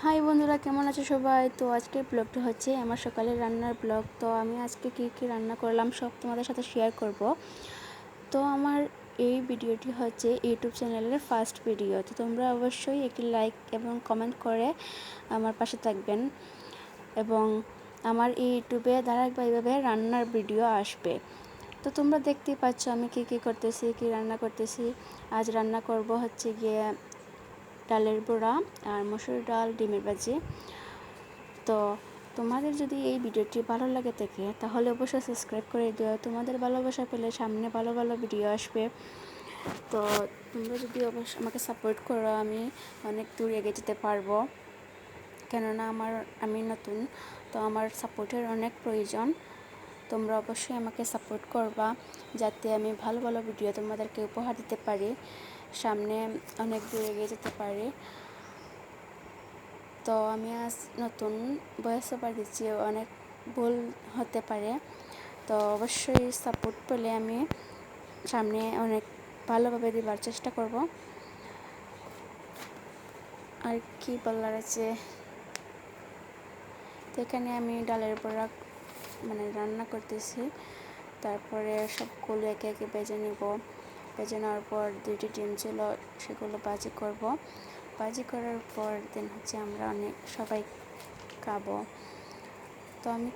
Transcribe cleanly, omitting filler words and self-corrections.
High বন্ধুরা, কেমন আছো সবাই? তো আজকের ব্লগটা হচ্ছে আমার সকালের রান্নার ব্লগ। তো আমি আজকে কী রান্না করলাম সব তোমাদের সাথে শেয়ার করব। তো আমার এই ভিডিওটি হচ্ছে ইউটিউব চ্যানেলের ফার্স্ট ভিডিও। তো তোমরা অবশ্যই একটি লাইক এবং কমেন্ট করে আমার পাশে থাকবেন, এবং আমার এই ইউটিউবে ধারাবাহিকভাবে রান্নার ভিডিও আসবে। তো তোমরা দেখতেই পাচ্ছ আমি কী করতেছি, কী রান্না করতেছি। আজ রান্না করব হচ্ছে গিয়ে ডালের বড়া আর মসুর ডাল, ডিমের ভাজি। তো তোমাদের যদি এই ভিডিওটি ভালো লাগে থাকে তাহলে অবশ্যই সাবস্ক্রাইব করে দিও। তোমাদের ভালোবাসা পেলে সামনে ভালো ভালো ভিডিও আসবে। তো তোমরা যদি অবশ্যই আমাকে সাপোর্ট করো, আমি অনেক দূর এগিয়ে যেতে পারবো, কেননা আমি নতুন, তো আমার সাপোর্টের অনেক প্রয়োজন। তোমরা অবশ্যই আমাকে সাপোর্ট করবা যাতে আমি ভালো ভালো ভিডিও তোমাদেরকে উপহার দিতে পারি, সামনে অনেক দূর এগিয়ে যেতে পারি। তো আমি আজ নতুন ভয়েস ওভার দিচ্ছি, অনেক ভুল হতে পারে। তো অবশ্যই সাপোর্ট পেলে আমি সামনে অনেক ভালোভাবে দেবার চেষ্টা করব। আর কি বলার আছে, তো এখানে আমি ডালের বড়া রান্না করতেছি। তারপরে সবগুলো একে একে ভেজে নেব। ভেজে নেওয়ার পর 2টি ডিম ছিল, সেগুলো ভাজি করব। ভাজি করার পর দেন হচ্ছে আমরা সবাই খাবো। তো আমি